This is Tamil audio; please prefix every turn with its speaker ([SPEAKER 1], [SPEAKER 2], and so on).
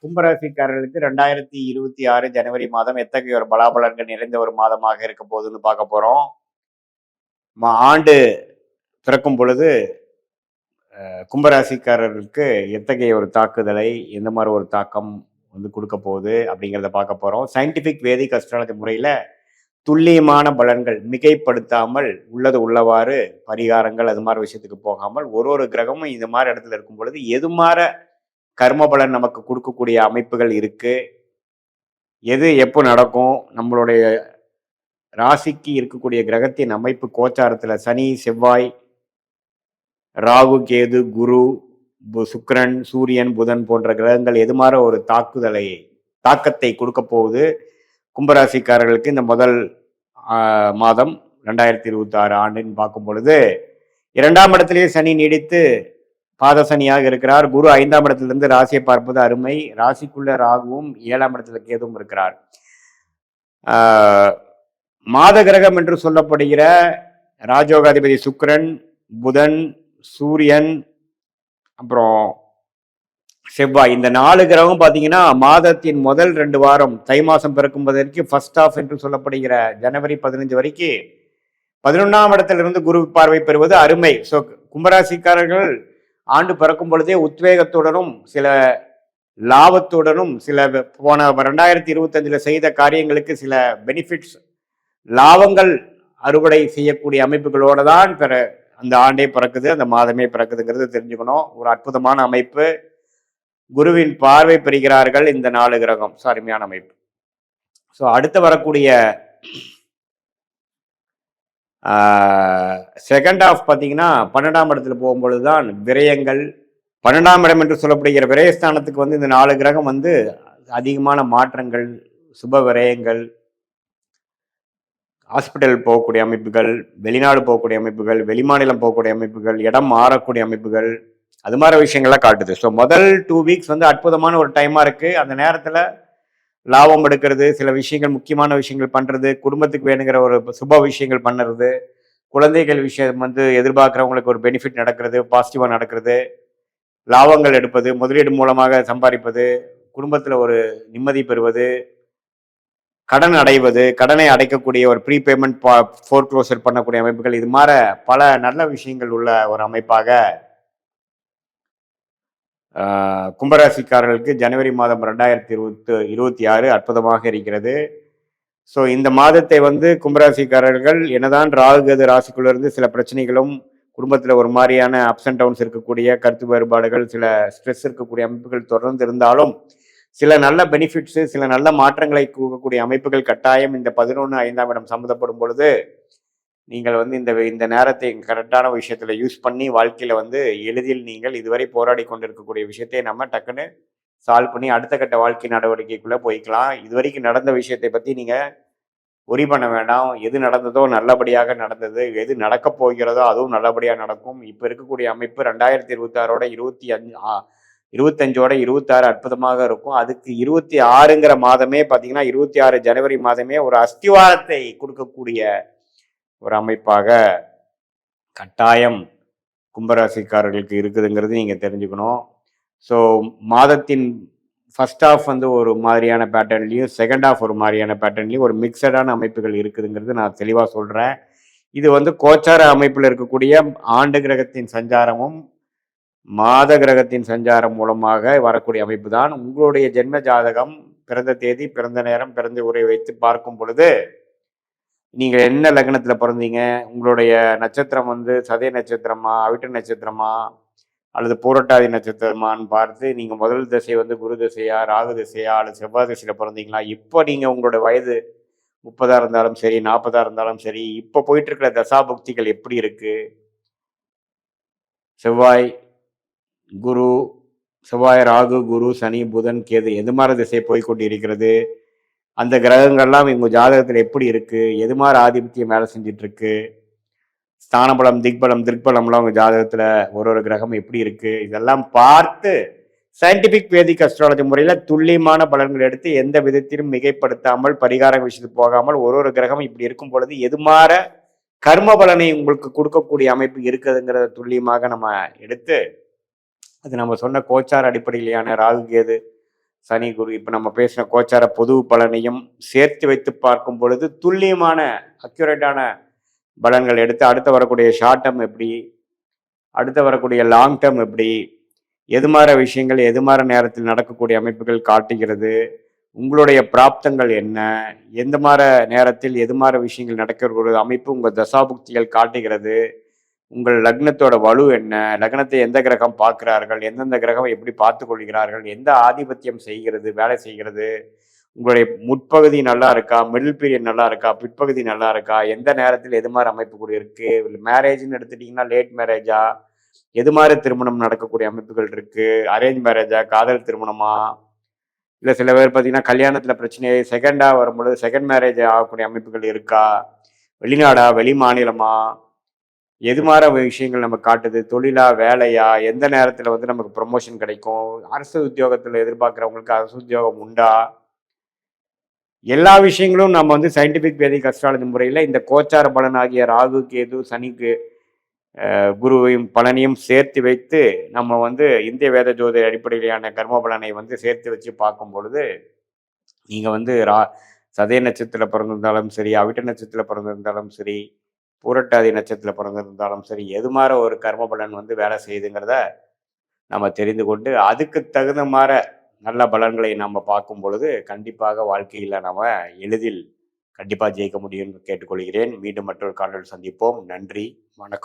[SPEAKER 1] கும்பராசிக்காரர்களுக்கு 2026 ஜனவரி மாதம் எத்தகைய ஒரு பலாபலன்கள் நிறைந்த ஒரு மாதமாக இருக்க போகுதுன்னு பார்க்க போறோம். ஆண்டு பிறக்கும் பொழுது கும்பராசிக்காரர்களுக்கு எத்தகைய ஒரு தாக்குதலை, எந்த மாதிரி ஒரு தாக்கம் வந்து கொடுக்க போகுது அப்படிங்கிறத பார்க்க போறோம். சயின்டிபிக் வேதிக் அஸ்ட்ராலஜி முறையில துல்லியமான பலன்கள் மிகைப்படுத்தாமல் உள்ளது உள்ளவாறு பரிகாரங்கள் அது மாதிரி விஷயத்துக்கு போகாமல் ஒரு ஒரு கிரகமும் இந்த மாதிரி இடத்துல இருக்கும் பொழுது எது மாதிரி கர்ம பலன் நமக்கு கொடுக்கக்கூடிய அமைப்புகள் இருக்கு, எது எப்போ நடக்கும், நம்மளுடைய ராசிக்கு இருக்கக்கூடிய கிரகத்தின் அமைப்பு கோச்சாரத்துல சனி செவ்வாய் ராகு கேது குரு சுக்கிரன் சூரியன் புதன் போன்ற கிரகங்கள் எது மாதிரி ஒரு தாக்கத்தை கொடுக்க போகுது கும்பராசிக்காரர்களுக்கு இந்த முதல் மாதம் 2026 ஆண்டுன்னு பார்க்கும் பொழுது 2ஆம் இடத்திலேயே சனி நீடித்து பாத சனியாக இருக்கிறார். குரு 5ஆம் இடத்திலிருந்து ராசியை பார்ப்பது அருமை. ராசிக்குள்ள ராகுவும் 7ஆம் இடத்துல கேதுவும் இருக்கிறார். மாத கிரகம் என்று சொல்லப்படுகிற ராஜயோகாதிபதி சுக்கிரன் புதன் சூரியன் அப்புறம் செவ்வாய் இந்த 4 கிரகம் பார்த்தீங்கன்னா மாதத்தின் முதல் 2 வாரம் தை மாசம் பிறக்கும்போதற்கு ஃபர்ஸ்ட் ஆஃப் என்று சொல்லப்படுகிற ஜனவரி 15 வரைக்கும் 11ஆம் இடத்திலிருந்து குரு பார்வை பெறுவது அருமை. ஸோ கும்பராசிக்காரர்கள் ஆண்டு பிறக்கும் பொழுதே உத்வேகத்துடனும் சில லாபத்துடனும் சில போன 2025 செய்த காரியங்களுக்கு சில பெனிஃபிட்ஸ் லாபங்கள் அறுவடை செய்யக்கூடிய அமைப்புகளோடு தான் அந்த ஆண்டே பிறக்குது, அந்த மாதமே பிறக்குதுங்கிறது தெரிஞ்சுக்கணும். ஒரு அற்புதமான அமைப்பு. குருவின் பார்வை பெறுகிறார்கள் இந்த 4 கிரகம். அருமையான அமைப்பு. ஸோ அடுத்து வரக்கூடிய செகண்ட் ஆஃப் பார்த்தீங்கன்னா 12ஆம் இடத்துல போகும்பொழுது தான் விரயங்கள் 12ஆம் இடம் என்று சொல்லப்படுகிற விரயஸ்தானத்துக்கு வந்து இந்த 4 கிரகம் வந்து அதிகமான மாற்றங்கள், சுப விரயங்கள், ஹாஸ்பிட்டல் போகக்கூடிய அமைப்புகள், வெளிநாடு போகக்கூடிய அமைப்புகள், வெளிமாநிலம் போகக்கூடிய அமைப்புகள், இடம் மாறக்கூடிய அமைப்புகள், அது மாதிரி விஷயங்கள்லாம் காட்டுது. ஸோ முதல் 2 வீக்ஸ் வந்து அற்புதமான ஒரு டைமாக இருக்குது. அந்த நேரத்தில் லாபம் எடுக்கிறது, சில விஷயங்கள் முக்கியமான விஷயங்கள் பண்ணுறது, குடும்பத்துக்கு வேணுங்கிற ஒரு சுப விஷயங்கள் பண்ணுறது, குழந்தைகள் விஷயம் வந்து எதிர்பார்க்குறவங்களுக்கு ஒரு பெனிஃபிட் நடக்கிறது, பாசிட்டிவாக நடக்கிறது, லாபங்கள் எடுப்பது, முதலீடு மூலமாக சம்பாதிப்பது, குடும்பத்தில் ஒரு நிம்மதி பெறுவது, கடன் அடைவது, கடனை அடைக்கக்கூடிய ஒரு ப்ரீபேமெண்ட் ஃபோர்க்ளோசர் பண்ணக்கூடிய அமைப்புகள், இது மாதிரி பல நல்ல விஷயங்கள் உள்ள ஒரு அமைப்பாக கும்பராசிக்காரர்களுக்கு ஜனவரி மாதம் 2026 அற்புதமாக இருக்கிறது. ஸோ இந்த மாதத்தை வந்து கும்பராசிக்காரர்கள் என்னதான் ராகுகது ராசிக்குள்ளேருந்து சில பிரச்சனைகளும் குடும்பத்தில் ஒரு மாதிரியான அப்ஸ் அண்ட் டவுன்ஸ் இருக்கக்கூடிய கருத்து வேறுபாடுகள், சில ஸ்ட்ரெஸ் இருக்கக்கூடிய அமைப்புகள் தொடர்ந்து இருந்தாலும் சில நல்ல பெனிஃபிட்ஸு, சில நல்ல மாற்றங்களை கூறக்கூடிய அமைப்புகள் கட்டாயம் இந்த 11/5ஆம் இடம் சம்மந்தப்படும் பொழுது நீங்கள் வந்து இந்த நேரத்தை கரெக்டான விஷயத்துல யூஸ் பண்ணி வாழ்க்கையில வந்து எளிதில் நீங்கள் இதுவரை போராடி கொண்டிருக்கக்கூடிய விஷயத்தை நம்ம டக்குன்னு சால்வ் பண்ணி அடுத்த கட்ட வாழ்க்கை நடவடிக்கைக்குள்ள போய்க்கலாம். இதுவரைக்கும் நடந்த விஷயத்தை பத்தி நீங்க ஒரி பண்ண வேண்டாம். எது நடந்ததோ நல்லபடியாக நடந்தது, எது நடக்க போகிறதோ அதுவும் நல்லபடியாக நடக்கும். இப்ப இருக்கக்கூடிய அமைப்பு 2026ஓட 25ஓட 26 அற்புதமாக இருக்கும். அதுக்கு 26ங்கிற மாதமே பார்த்தீங்கன்னா 26 ஜனவரி மாதமே ஒரு அஸ்திவாரத்தை கொடுக்கக்கூடிய ஒரு அமைப்பாக கட்டாயம் கும்பராசிக்காரர்களுக்கு இருக்குதுங்கிறது நீங்கள் தெரிஞ்சுக்கணும். ஸோ மாதத்தின் ஃபர்ஸ்ட் ஆஃப் வந்து ஒரு மாதிரியான பேட்டர்ன்லையும் செகண்ட் ஆஃப் ஒரு மாதிரியான பேட்டர்ன்லையும் ஒரு மிக்சடான அமைப்புகள் இருக்குதுங்கிறது நான் தெளிவாக சொல்கிறேன். இது வந்து கோச்சார அமைப்பில் இருக்கக்கூடிய ஆண்டு கிரகத்தின் சஞ்சாரமும் மாத கிரகத்தின் சஞ்சாரம் மூலமாக வரக்கூடிய அமைப்பு தான். உங்களுடைய ஜென்ம ஜாதகம், பிறந்த தேதி, பிறந்த நேரம், பிறந்த உரை வைத்து பார்க்கும் பொழுது நீங்கள் என்ன லக்னத்தில் பிறந்தீங்க, உங்களுடைய நட்சத்திரம் வந்து சதய நட்சத்திரமா, அவிட்ட நட்சத்திரமா அல்லது பூரட்டாதி நட்சத்திரமான்னு பார்த்து நீங்கள் முதல் திசை வந்து குரு திசையா, ராகு திசையா அல்லது செவ்வாய் திசையில் பிறந்தீங்களா, இப்போ நீங்கள் உங்களோட வயது 30 இருந்தாலும் சரி, 40 இருந்தாலும் சரி, இப்போ போயிட்டு இருக்கிற தசாபுக்திகள் எப்படி இருக்கு, செவ்வாய் குரு, செவ்வாய் ராகு குரு சனி புதன் கேது எது மாதிரி திசை போய்கொண்டு இருக்கிறது, அந்த கிரகங்கள்லாம் இவங்க ஜாதகத்தில் எப்படி இருக்கு, எது மாதிரி ஆதிபத்தியம் வேலை செஞ்சிட்டு இருக்கு, ஸ்தானபலம் திக்பலம் திருப்பலம்லாம் உங்க ஜாதகத்துல ஒரு கிரகம் எப்படி இருக்கு, இதெல்லாம் பார்த்து சயின்டிபிக் வேதிக் அஸ்ட்ராலஜி முறையில துல்லியமான பலன்கள் எடுத்து எந்த விதத்திலும் மிகைப்படுத்தாமல் பரிகார விஷயத்துக்கு போகாமல் ஒரு கிரகம் இப்படி இருக்கும் பொழுது எது மாற கர்ம பலனை உங்களுக்கு கொடுக்கக்கூடிய அமைப்பு இருக்குதுங்கிறத துல்லியமாக நம்ம எடுத்து அது நம்ம சொன்ன கோச்சார் அடிப்படையிலான ராகு கேது சனி குரு இப்போ நம்ம பேசின கோச்சார பொது பலனையும் சேர்த்து வைத்து பார்க்கும் பொழுது துல்லியமான அக்யூரேட்டான பலன்கள் எடுத்து அடுத்து வரக்கூடிய ஷார்ட் டேர்ம் எப்படி, அடுத்து வரக்கூடிய லாங் டேர்ம் எப்படி, எது மாதிரி விஷயங்கள் எது மாதிரி நேரத்தில் நடக்கக்கூடிய அமைப்புகள் காட்டுகிறது, உங்களுடைய பிராப்தங்கள் என்ன, எந்த மாதிரி நேரத்தில் எது மாதிரி விஷயங்கள் நடக்கிற அமைப்பு உங்கள் தசாபுக்திகள் காட்டுகிறது, உங்கள் லக்னத்தோட வலு என்ன, லக்னத்தை எந்த கிரகம் பார்க்கிறார்கள், எந்தெந்த கிரகம் எப்படி பார்த்து கொள்கிறார்கள், எந்த ஆதிபத்தியம் செய்கிறது வேலை செய்கிறது, உங்களுடைய முற்பகுதி நல்லா இருக்கா, மிடில் பீரியட் நல்லா இருக்கா, பிற்பகுதி நல்லா இருக்கா, எந்த நேரத்தில் எது மாதிரி அமைப்பு கூட இருக்கு, மேரேஜ்னு எடுத்துட்டீங்கன்னா லேட் மேரேஜா, எது மாதிரி திருமணம் நடக்கக்கூடிய அமைப்புகள் இருக்கு, அரேஞ்ச் மேரேஜா, காதல் திருமணமா, இல்லை சில பேர் பார்த்தீங்கன்னா கல்யாணத்தில் பிரச்சனை செகண்டாக வரும்பொழுது செகண்ட் மேரேஜ் ஆகக்கூடிய அமைப்புகள் இருக்கா, வெளிநாடா வெளி மாநிலமா, எது மாதிரி விஷயங்கள் நம்ம காட்டுது, தொழிலா வேலையா, எந்த நேரத்தில் வந்து நமக்கு ப்ரொமோஷன் கிடைக்கும், அரசு உத்தியோகத்தில் எதிர்பார்க்குறவங்களுக்கு அரசு உத்தியோகம் உண்டா, எல்லா விஷயங்களும் நம்ம வந்து சயின்டிஃபிக் வேதிக் அஸ்ட்ராலஜி முறையில் இந்த கோச்சார பலன் ஆகிய ராகு கேது சனிக்கு குருவையும் பலனையும் சேர்த்து வைத்து நம்ம வந்து இந்திய வேத ஜோதி அடிப்படையிலான கர்ம பலனை வந்து சேர்த்து வச்சு பார்க்கும் பொழுது நீங்கள் வந்து சதய நட்சத்திரத்தில் பிறந்திருந்தாலும் சரி, அவிட்ட நட்சத்திரத்தில் பிறந்திருந்தாலும் சரி, பூரட்டாதி நட்சத்திரத்தில் பிறந்திருந்தாலும் சரி, எது மாதிரி ஒரு கர்ம பலன் வந்து வேலை செய்யுதுங்கிறத நம்ம தெரிந்து கொண்டு அதுக்கு தகுந்த மாதிரி நல்ல பலன்களை நம்ம பார்க்கும் பொழுது கண்டிப்பாக வாழ்க்கையில் நம்ம எளிதில் கண்டிப்பாக ஜெயிக்க முடியும்னு கேட்டுக்கொள்கிறேன். மீண்டும் மற்றொரு காணொளியில் சந்திப்போம். நன்றி, வணக்கம்.